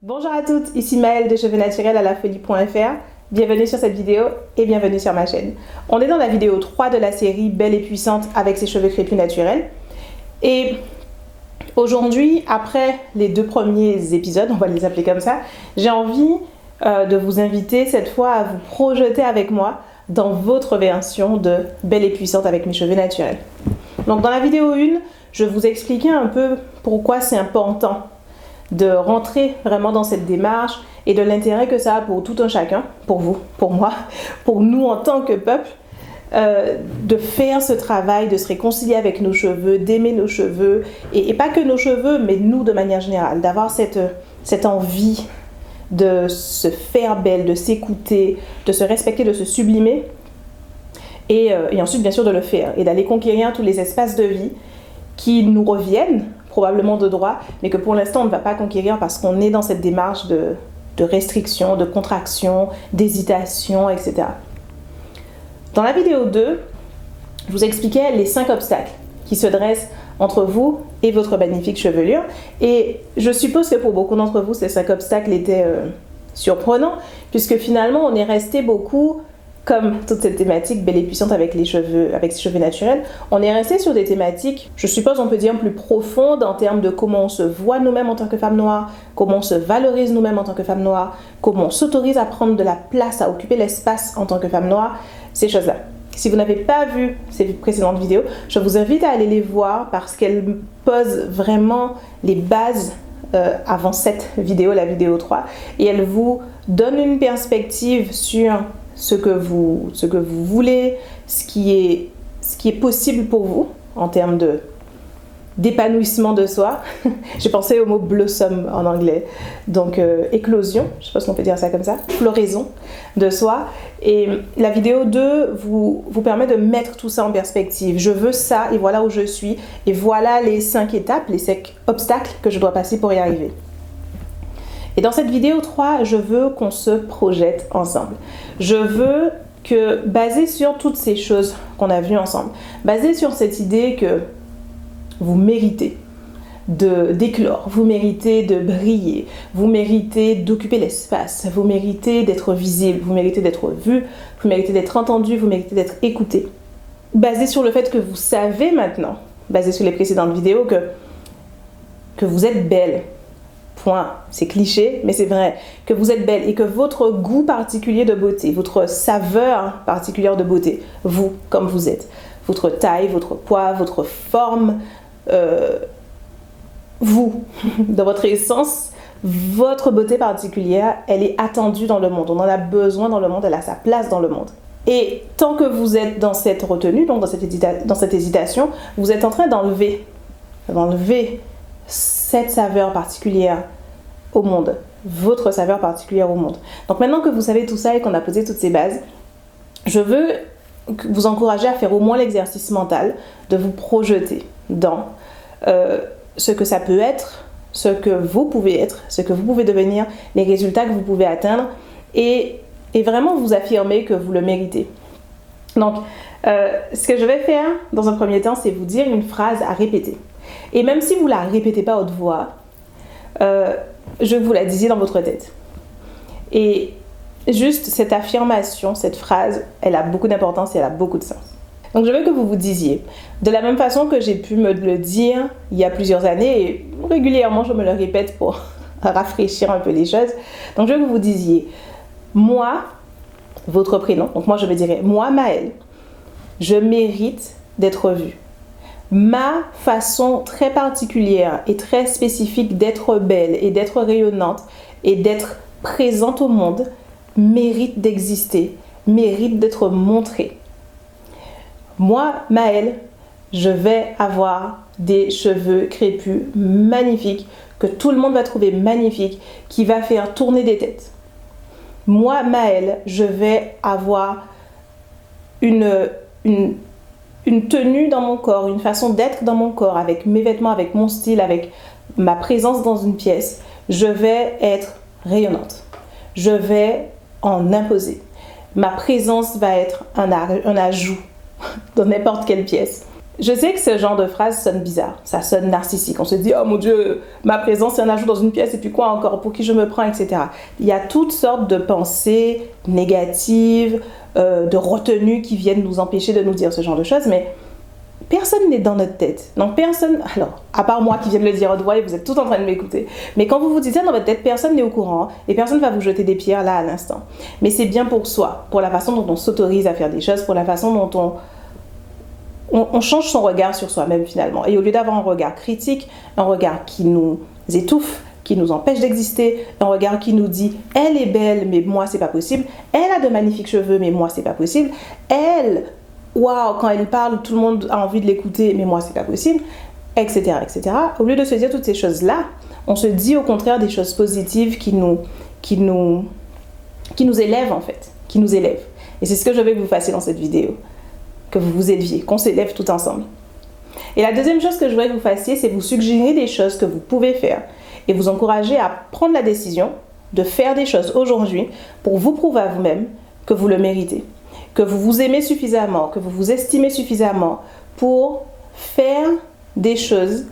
Bonjour à toutes, ici Maëlle de Cheveux Naturels à lafolie.fr. Bienvenue sur cette vidéo et bienvenue sur ma chaîne. On est dans la vidéo 3 de la série Belle et puissante avec ses cheveux crépus naturels. Et aujourd'hui, après les deux premiers épisodes, on va les appeler comme ça, j'ai envie de vous inviter cette fois à vous projeter avec moi dans votre version de Belle et puissante avec mes cheveux naturels. Donc dans la vidéo 1, je vous expliquais un peu pourquoi c'est important de rentrer vraiment dans cette démarche et de l'intérêt que ça a pour tout un chacun, pour vous, pour moi, pour nous en tant que peuple, de faire ce travail, de se réconcilier avec nos cheveux, d'aimer nos cheveux, et pas que nos cheveux, mais nous de manière générale, d'avoir cette envie de se faire belle, de s'écouter, de se respecter, de se sublimer, et ensuite bien sûr de le faire, et d'aller conquérir tous les espaces de vie qui nous reviennent, probablement de droit, mais que pour l'instant on ne va pas conquérir parce qu'on est dans cette démarche de restriction, de contraction, d'hésitation, etc. Dans la vidéo 2, je vous expliquais les 5 obstacles qui se dressent entre vous et votre magnifique chevelure. Et je suppose que pour beaucoup d'entre vous, ces 5 obstacles étaient surprenants, puisque finalement on est resté beaucoup, comme toute cette thématique belle et puissante avec ses cheveux naturels, on est resté sur des thématiques, je suppose on peut dire plus profondes en termes de comment on se voit nous-mêmes en tant que femmes noires, comment on se valorise nous-mêmes en tant que femmes noires, comment on s'autorise à prendre de la place, à occuper l'espace en tant que femme noire, ces choses-là. Si vous n'avez pas vu ces précédentes vidéos, je vous invite à aller les voir parce qu'elles posent vraiment les bases avant cette vidéo, la vidéo 3, et elles vous donnent une perspective sur ce que vous voulez, ce qui est possible pour vous en termes d'épanouissement de soi. J'ai pensé au mot blossom en anglais, donc éclosion, je sais pas si on peut dire ça comme ça, floraison de soi. Et la vidéo 2 vous permet de mettre tout ça en perspective. Je veux ça et voilà où je suis et voilà les 5 étapes, les 5 obstacles que je dois passer pour y arriver. Et dans cette vidéo 3, je veux qu'on se projette ensemble. Je veux que, basé sur toutes ces choses qu'on a vues ensemble, basé sur cette idée que vous méritez d'éclore, vous méritez de briller, vous méritez d'occuper l'espace, vous méritez d'être visible, vous méritez d'être vu, vous méritez d'être entendu, vous méritez d'être écouté. Basé sur le fait que vous savez maintenant, basé sur les précédentes vidéos, que vous êtes belle. Point. C'est cliché, mais c'est vrai. Que vous êtes belle et que votre goût particulier de beauté, votre saveur particulière de beauté, vous, comme vous êtes, votre taille, votre poids, votre forme, vous, dans votre essence, votre beauté particulière, elle est attendue dans le monde. On en a besoin dans le monde, elle a sa place dans le monde. Et tant que vous êtes dans cette retenue, donc dans cette hésitation, vous êtes en train d'enlever cette saveur particulière au monde, votre saveur particulière au monde. Donc maintenant que vous savez tout ça et qu'on a posé toutes ces bases, je veux vous encourager à faire au moins l'exercice mental de vous projeter dans ce que ça peut être, ce que vous pouvez être, ce que vous pouvez devenir, les résultats que vous pouvez atteindre et vraiment vous affirmer que vous le méritez. Donc, ce que je vais faire dans un premier temps, c'est vous dire une phrase à répéter. Et même si vous ne la répétez pas à haute voix, je vous la disiez dans votre tête. Et juste cette affirmation, cette phrase, elle a beaucoup d'importance et elle a beaucoup de sens. Donc je veux que vous vous disiez, de la même façon que j'ai pu me le dire il y a plusieurs années, et régulièrement je me le répète pour rafraîchir un peu les choses. Donc je veux que vous disiez, moi, votre prénom, donc moi je me dirais, moi Maëlle, je mérite d'être vue. Ma façon très particulière et très spécifique d'être belle et d'être rayonnante et d'être présente au monde mérite d'exister, mérite d'être montrée. Moi, Maëlle, je vais avoir des cheveux crépus magnifiques que tout le monde va trouver magnifiques, qui va faire tourner des têtes. Moi, Maëlle, je vais avoir une tenue dans mon corps, une façon d'être dans mon corps, avec mes vêtements, avec mon style, avec ma présence dans une pièce. Je vais être rayonnante. Je vais en imposer. Ma présence va être un ajout dans n'importe quelle pièce. Je sais que ce genre de phrase sonne bizarre, ça sonne narcissique. On se dit, oh mon Dieu, ma présence c'est un ajout dans une pièce et puis quoi encore, pour qui je me prends, etc. Il y a toutes sortes de pensées négatives, de retenues qui viennent nous empêcher de nous dire ce genre de choses, mais personne n'est dans notre tête. Donc personne, alors, à part moi qui viens de le dire à haute voix et vous êtes tous en train de m'écouter, mais quand vous vous dites ça dans votre tête, personne n'est au courant et personne ne va vous jeter des pierres là à l'instant. Mais c'est bien pour soi, pour la façon dont on s'autorise à faire des choses, pour la façon dont on change son regard sur soi-même finalement. Et au lieu d'avoir un regard critique, un regard qui nous étouffe, qui nous empêche d'exister, un regard qui nous dit « elle est belle, mais moi c'est pas possible »,« elle a de magnifiques cheveux, mais moi c'est pas possible »,« elle, waouh, quand elle parle, tout le monde a envie de l'écouter, mais moi c'est pas possible », etc., etc. Au lieu de se dire toutes ces choses-là, on se dit au contraire des choses positives qui nous élèvent en fait, qui nous élèvent. Et c'est ce que je veux que vous fassiez dans cette vidéo. Que vous vous éleviez, qu'on s'élève tout ensemble. Et la deuxième chose que je voudrais que vous fassiez, c'est vous suggérer des choses que vous pouvez faire et vous encourager à prendre la décision de faire des choses aujourd'hui pour vous prouver à vous-même que vous le méritez, que vous vous aimez suffisamment, que vous vous estimez suffisamment pour faire des choses.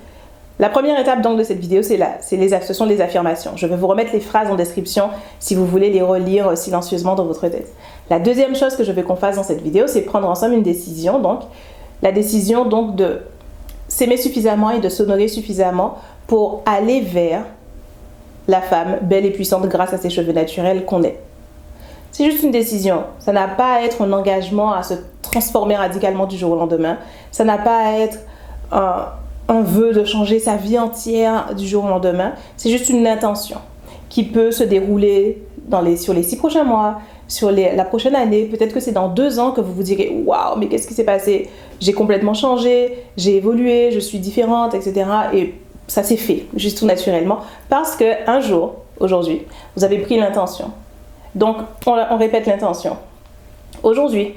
La première étape donc de cette vidéo, ce sont les affirmations. Je vais vous remettre les phrases en description si vous voulez les relire silencieusement dans votre tête. La deuxième chose que je veux qu'on fasse dans cette vidéo, c'est prendre ensemble une décision. Donc, la décision donc de s'aimer suffisamment et de s'honorer suffisamment pour aller vers la femme belle et puissante grâce à ses cheveux naturels qu'on est. C'est juste une décision. Ça n'a pas à être un engagement à se transformer radicalement du jour au lendemain. Ça n'a pas à être un vœu de changer sa vie entière du jour au lendemain. C'est juste une intention qui peut se dérouler sur les 6 prochains mois, sur la prochaine année. Peut-être que c'est dans 2 ans que vous vous direz « Waouh, mais qu'est-ce qui s'est passé? J'ai complètement changé, j'ai évolué, je suis différente, etc. » Et ça s'est fait, juste tout naturellement, parce qu'un jour, aujourd'hui, vous avez pris l'intention. Donc, on répète l'intention. Aujourd'hui,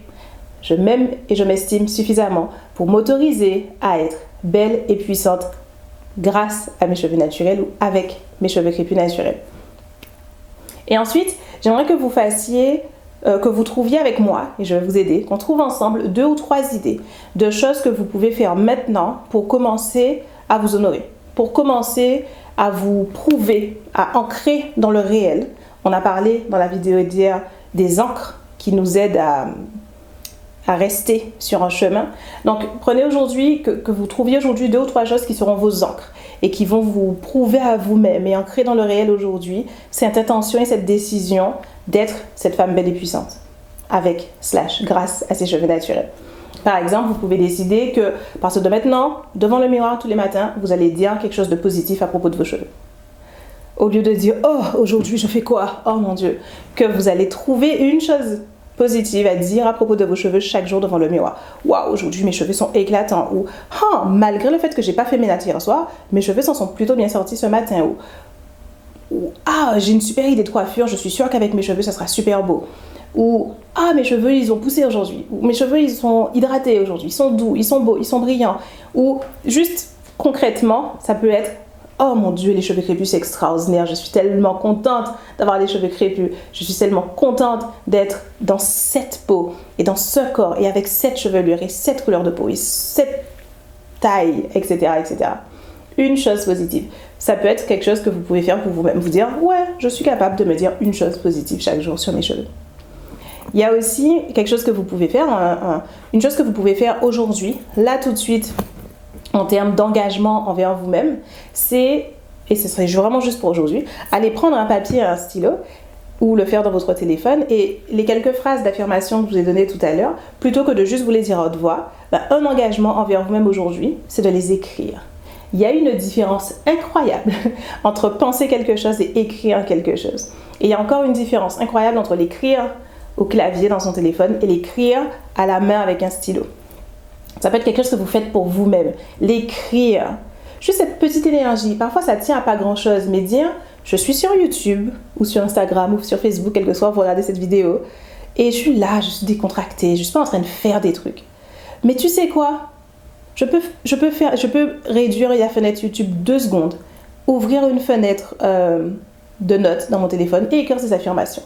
je m'aime et je m'estime suffisamment pour m'autoriser à être belle et puissante grâce à mes cheveux naturels ou avec mes cheveux crépus naturels. Et ensuite, j'aimerais que vous fassiez, que vous trouviez avec moi, et je vais vous aider, qu'on trouve ensemble 2 ou 3 idées de choses que vous pouvez faire maintenant pour commencer à vous honorer, pour commencer à vous prouver, à ancrer dans le réel. On a parlé dans la vidéo d'hier des ancres qui nous aident à rester sur un chemin. Donc prenez aujourd'hui, que vous trouviez aujourd'hui 2 ou 3 choses qui seront vos ancres et qui vont vous prouver à vous-même et ancrer dans le réel aujourd'hui cette intention et cette décision d'être cette femme belle et puissante avec / grâce à ses cheveux naturels. Par exemple, vous pouvez décider que, à partir de maintenant, devant le miroir tous les matins, vous allez dire quelque chose de positif à propos de vos cheveux. Au lieu de dire « Oh, aujourd'hui je fais quoi? Oh mon Dieu !» que vous allez trouver une chose positive à dire à propos de vos cheveux chaque jour devant le miroir. « Waouh, aujourd'hui mes cheveux sont éclatants » ou « Oh, malgré le fait que j'ai pas fait mes nattes hier soir, mes cheveux s'en sont plutôt bien sortis ce matin » ou « Ah, j'ai une super idée de coiffure, je suis sûre qu'avec mes cheveux ça sera super beau » ou « Ah, mes cheveux ils ont poussé aujourd'hui » ou « Mes cheveux ils sont hydratés aujourd'hui, ils sont doux, ils sont beaux, ils sont brillants » ou juste concrètement, ça peut être « Oh mon Dieu, les cheveux crépus c'est extraordinaire, je suis tellement contente d'avoir les cheveux crépus, je suis tellement contente d'être dans cette peau et dans ce corps et avec cette chevelure et cette couleur de peau et cette taille, etc. etc. » Une chose positive. Ça peut être quelque chose que vous pouvez faire pour vous-même, vous dire « Ouais, je suis capable de me dire une chose positive chaque jour sur mes cheveux. » Il y a aussi quelque chose que vous pouvez faire, une chose que vous pouvez faire aujourd'hui, là tout de suite, en termes d'engagement envers vous-même, c'est, et ce serait vraiment juste pour aujourd'hui, aller prendre un papier et un stylo ou le faire dans votre téléphone et les quelques phrases d'affirmation que je vous ai données tout à l'heure, plutôt que de juste vous les dire à haute voix, un engagement envers vous-même aujourd'hui, c'est de les écrire. Il y a une différence incroyable entre penser quelque chose et écrire quelque chose. Et il y a encore une différence incroyable entre l'écrire au clavier dans son téléphone et l'écrire à la main avec un stylo. Ça peut être quelque chose que vous faites pour vous-même. L'écrire. Juste cette petite énergie. Parfois, ça tient à pas grand-chose. Mais dire, je suis sur YouTube ou sur Instagram ou sur Facebook, quel que soit, vous regardez cette vidéo. Et je suis là, je suis décontractée. Je suis pas en train de faire des trucs. Mais tu sais quoi? Je peux réduire la fenêtre YouTube 2 secondes. Ouvrir une fenêtre de notes dans mon téléphone et écrire ces affirmations.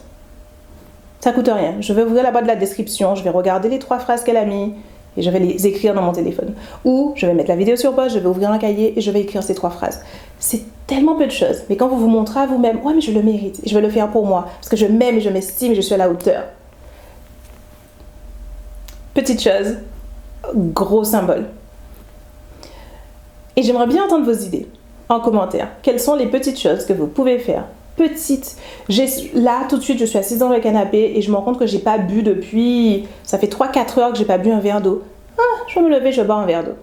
Ça coûte rien. Je vais ouvrir la boîte de la description. Je vais regarder les 3 phrases qu'elle a mis. et je vais les écrire dans mon téléphone. Ou je vais mettre la vidéo sur pause, je vais ouvrir un cahier et je vais écrire ces 3 phrases. C'est tellement peu de choses, mais quand vous vous montrez à vous-même, ouais mais je le mérite, je vais le faire pour moi, parce que je m'aime et je m'estime et je suis à la hauteur. Petite chose, gros symbole. Et j'aimerais bien entendre vos idées en commentaire. Quelles sont les petites choses que vous pouvez faire? Petites. Là, tout de suite, je suis assise dans le canapé et je me rends compte que j'ai pas bu depuis... Ça fait 3-4 heures que j'ai pas bu un verre d'eau. Ah, je vais me lever, je vais boire un verre d'eau.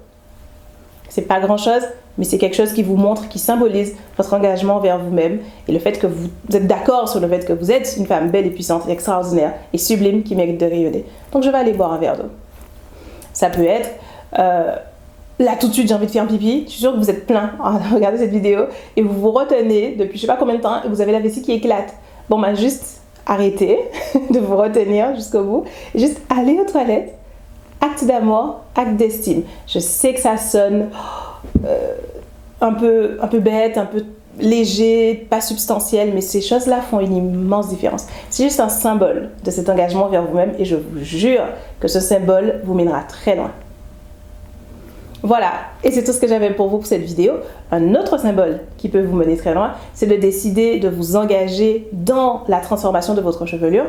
C'est pas grand chose, mais c'est quelque chose qui vous montre, qui symbolise votre engagement envers vous-même et le fait que vous êtes d'accord sur le fait que vous êtes une femme belle et puissante, et extraordinaire et sublime qui mérite de rayonner. Donc je vais aller boire un verre d'eau. Ça peut être... Là, tout de suite, j'ai envie de faire pipi. Je suis sûre que vous êtes plein à regarder cette vidéo et vous vous retenez depuis je sais pas combien de temps et vous avez la vessie qui éclate. Bon, bah, juste arrêtez de vous retenir jusqu'au bout et juste aller aux toilettes. Acte d'amour, acte d'estime. Je sais que ça sonne un peu bête, un peu léger, pas substantiel, mais ces choses-là font une immense différence. C'est juste un symbole de cet engagement vers vous-même et je vous jure que ce symbole vous mènera très loin. Voilà, et c'est tout ce que j'avais pour vous pour cette vidéo. Un autre symbole qui peut vous mener très loin, c'est de décider de vous engager dans la transformation de votre chevelure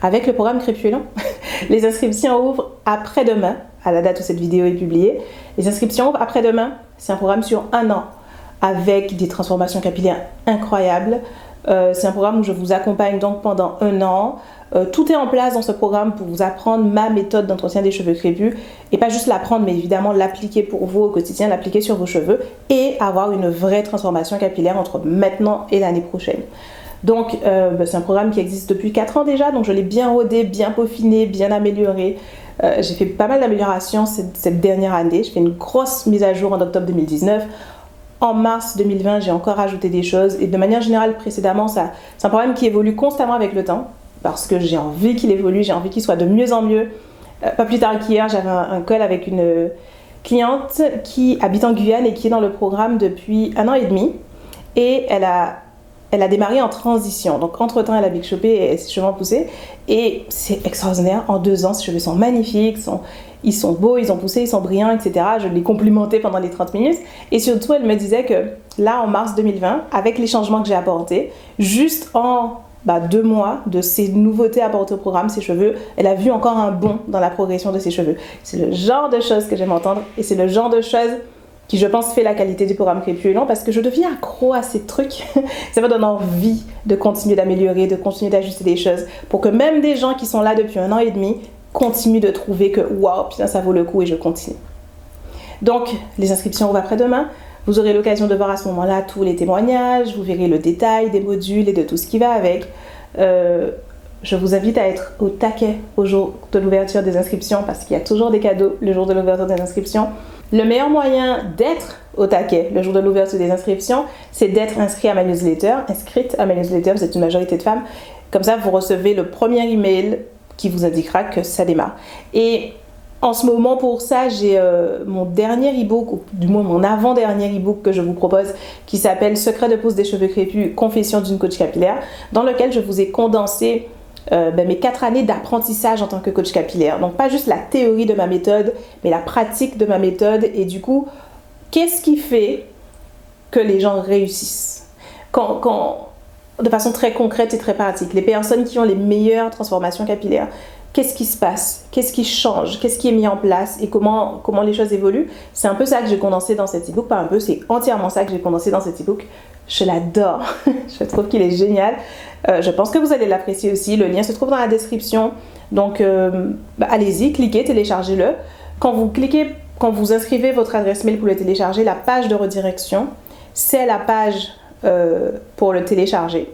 avec le programme Crépulent. Les inscriptions ouvrent après-demain, à la date où cette vidéo est publiée. Les inscriptions ouvrent après-demain, c'est un programme sur 1 an avec des transformations capillaires incroyables. C'est un programme où je vous accompagne donc pendant 1 an. Tout est en place dans ce programme pour vous apprendre ma méthode d'entretien des cheveux crépus et pas juste l'apprendre mais évidemment l'appliquer pour vous au quotidien, l'appliquer sur vos cheveux et avoir une vraie transformation capillaire entre maintenant et l'année prochaine. Donc c'est un programme qui existe depuis 4 ans déjà, donc je l'ai bien rodé, bien peaufiné, bien amélioré. J'ai fait pas mal d'améliorations cette dernière année, j'ai fait une grosse mise à jour en octobre 2019. En mars 2020, j'ai encore ajouté des choses et de manière générale précédemment, c'est un programme qui évolue constamment avec le temps. Parce que j'ai envie qu'il évolue, j'ai envie qu'il soit de mieux en mieux. Pas plus tard qu'hier, j'avais un call avec une cliente qui habite en Guyane et qui est dans le programme depuis 1 an et demi. Et elle a démarré en transition. Donc entre-temps, elle a big shopé et ses cheveux ont poussé. Et c'est extraordinaire. En 2 ans, ses cheveux sont magnifiques, ils sont beaux, ils ont poussé, ils sont brillants, etc. Je l'ai complimenté pendant les 30 minutes. Et surtout, elle me disait que là, en mars 2020, avec les changements que j'ai apportés, juste en 2 mois de ces nouveautés apportées au programme, ses cheveux, elle a vu encore un bond dans la progression de ses cheveux. C'est le genre de choses que j'aime entendre et c'est le genre de choses qui, je pense, fait la qualité du programme Crépulent parce que je deviens accro à ces trucs. Ça me donne envie de continuer d'améliorer, de continuer d'ajuster des choses pour que même des gens qui sont là depuis 1 an et demi continuent de trouver que waouh, putain, ça vaut le coup et je continue. Donc, les inscriptions ouvrent après-demain. Vous aurez l'occasion de voir à ce moment-là tous les témoignages, vous verrez le détail des modules et de tout ce qui va avec. Je vous invite à être au taquet au jour de l'ouverture des inscriptions parce qu'il y a toujours des cadeaux le jour de l'ouverture des inscriptions. Le meilleur moyen d'être au taquet le jour de l'ouverture des inscriptions, c'est d'être inscrit à ma newsletter, inscrite à ma newsletter, vous êtes une majorité de femmes. Comme ça, vous recevez le premier email qui vous indiquera que ça démarre. Et en ce moment, pour ça, j'ai mon dernier e-book, ou du moins mon avant-dernier e-book que je vous propose, qui s'appelle Secret de pousse des cheveux crépus, confession d'une coach capillaire, dans lequel je vous ai condensé mes 4 années d'apprentissage en tant que coach capillaire. Donc pas juste la théorie de ma méthode, mais la pratique de ma méthode. Et du coup, qu'est-ce qui fait que les gens réussissent de façon très concrète et très pratique. Les personnes qui ont les meilleures transformations capillaires, qu'est-ce qui se passe? Qu'est-ce qui change? Qu'est-ce qui est mis en place? Et comment les choses évoluent? C'est un peu ça que j'ai condensé dans cet e-book. Pas un peu, c'est entièrement ça que j'ai condensé dans cet e-book. Je l'adore. Je trouve qu'il est génial. Je pense que vous allez l'apprécier aussi. Le lien se trouve dans la description. Donc, allez-y, cliquez, téléchargez-le. Quand vous inscrivez votre adresse mail pour le télécharger, la page de redirection, c'est la page pour le télécharger.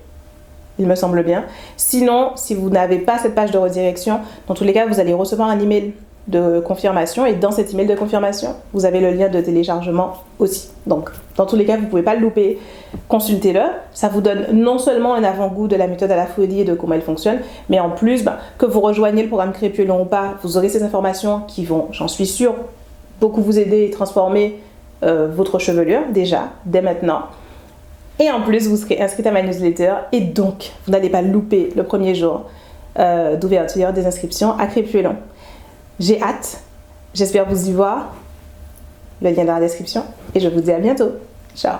Il me semble bien. Sinon, si vous n'avez pas cette page de redirection, dans tous les cas, vous allez recevoir un email de confirmation et dans cet email de confirmation, vous avez le lien de téléchargement aussi. Donc, dans tous les cas, vous ne pouvez pas le louper. Consultez-le. Ça vous donne non seulement un avant-goût de la méthode à la folie et de comment elle fonctionne, mais en plus, que vous rejoignez le programme Crépulent ou pas, vous aurez ces informations qui vont, j'en suis sûre, beaucoup vous aider et transformer votre chevelure déjà, dès maintenant. Et en plus, vous serez inscrite à ma newsletter et donc, vous n'allez pas louper le premier jour d'ouverture des inscriptions à Crépulent. J'ai hâte. J'espère vous y voir. Le lien dans la description. Et je vous dis à bientôt. Ciao.